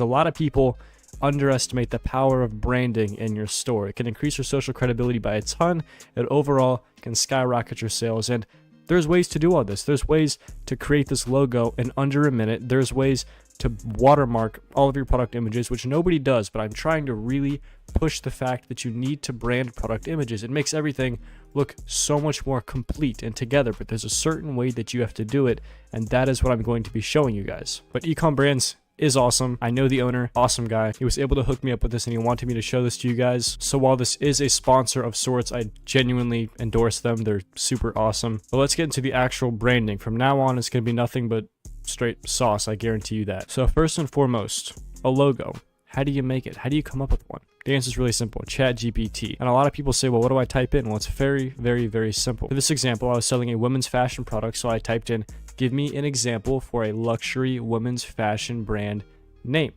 A lot of people underestimate the power of branding in your store. It can increase your social credibility by a ton. It overall can skyrocket your sales. And there's ways to do all this. There's ways to create this logo in under a minute. There's ways to watermark all of your product images, which nobody does, but I'm trying to really push the fact that you need to brand product images. It makes everything look so much more complete and together, but there's a certain way that you have to do it, and that is what I'm going to be showing you guys. But Ecom Brands is awesome. I know the owner, awesome guy. He was able to hook me up with this and he wanted me to show this to you guys. So while this is a sponsor of sorts, I genuinely endorse them. They're super awesome. But let's get into the actual branding. From now on, it's going to be nothing but straight sauce. I guarantee you that. So first and foremost, a logo. How do you make it? How do you come up with one? The answer is really simple. ChatGPT. And a lot of people say, well, what do I type in? Well, it's very, very, very simple. For this example, I was selling a women's fashion product, so I typed in, give me an example for a luxury women's fashion brand name.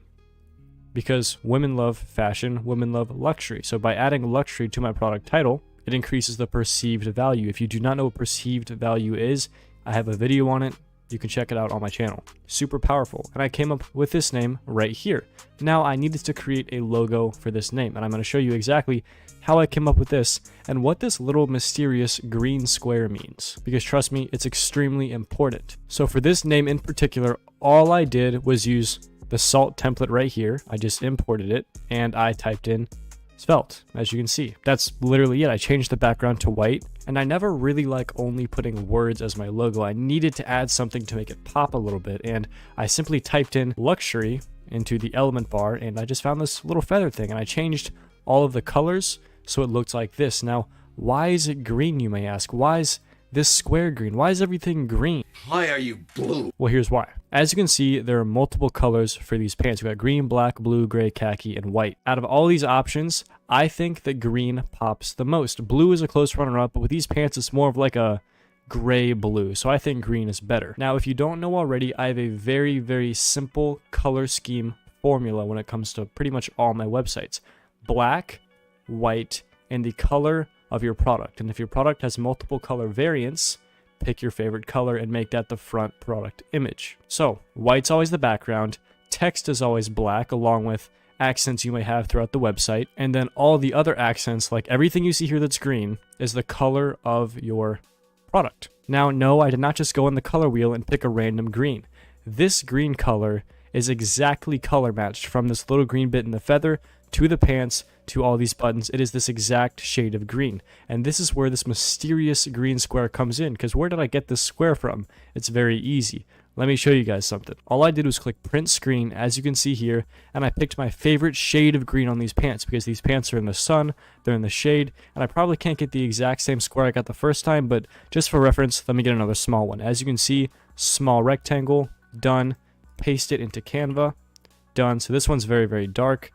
Because women love fashion, women love luxury. So by adding luxury to my product title, it increases the perceived value. If you do not know what perceived value is, I have a video on it. You can check it out on my channel. Super powerful. And I came up with this name right here. Now I needed to create a logo for this name, and I'm going to show you exactly how I came up with this and what this little mysterious green square means. Because trust me, it's extremely important. So for this name in particular, all I did was use the salt template right here. I just imported it and I typed in svelte, as you can see. That's literally it. I changed the background to white, and I never really like only putting words as my logo. I needed to add something to make it pop a little bit, and I simply typed in luxury into the element bar, and I just found this little feather thing, and I changed all of the colors so it looked like this. Now, why is it green, you may ask? Why is this square green? Why is everything green? Why are you blue? Well, here's why. As you can see, there are multiple colors for these pants. We got green, black, blue, gray, khaki, and white. Out of all these options, I think that green pops the most. Blue is a close runner-up, but with these pants, it's more of like a gray blue. So I think green is better. Now, if you don't know already, I have a very, very simple color scheme formula when it comes to pretty much all my websites. Black, white, and the color of your product. And if your product has multiple color variants, pick your favorite color and make that the front product image. So white's always the background, text is always black along with accents you may have throughout the website, and then all the other accents, like everything you see here that's green, is the color of your product. Now, no, I did not just go in the color wheel and pick a random green. This green color is exactly color matched from this little green bit in the feather to the pants to all these buttons. It is this exact shade of green. And this is where this mysterious green square comes in, because where did I get this square from? It's very easy. Let me show you guys something. All I did was click print screen, as you can see here, and I picked my favorite shade of green on these pants because these pants are in the sun, they're in the shade, and I probably can't get the exact same square I got the first time, but just for reference, let me get another small one. As you can see, small rectangle, done, paste it into Canva, done. So this one's very, very dark.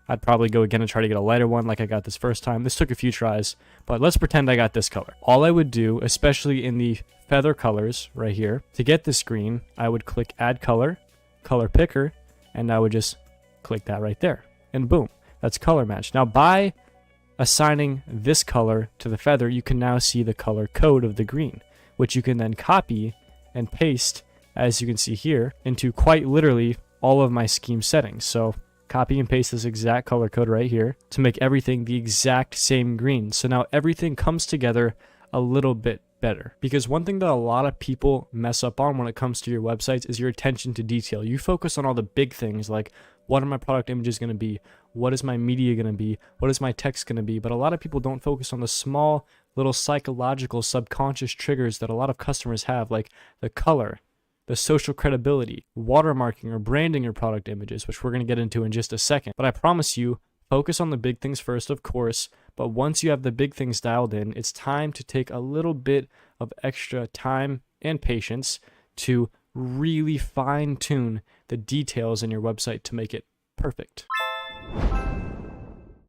I'd probably go again and try to get a lighter one like I got this first time. This took a few tries, but let's pretend I got this color. All I would do, especially in the feather colors right here, to get this green, I would click add color, color picker, and I would just click that right there. And boom, that's color match. Now by assigning this color to the feather, you can now see the color code of the green, which you can then copy and paste, as you can see here, into quite literally all of my scheme settings. So copy and paste this exact color code right here to make everything the exact same green. So now everything comes together a little bit better. Because one thing that a lot of people mess up on when it comes to your websites is your attention to detail. You focus on all the big things like, what are my product images going to be? What is my media going to be? What is my text going to be? But a lot of people don't focus on the small little psychological subconscious triggers that a lot of customers have, like the color, the social credibility, watermarking or branding your product images, which we're going to get into in just a second. But I promise you, focus on the big things first, of course, but once you have the big things dialed in, it's time to take a little bit of extra time and patience to really fine-tune the details in your website to make it perfect.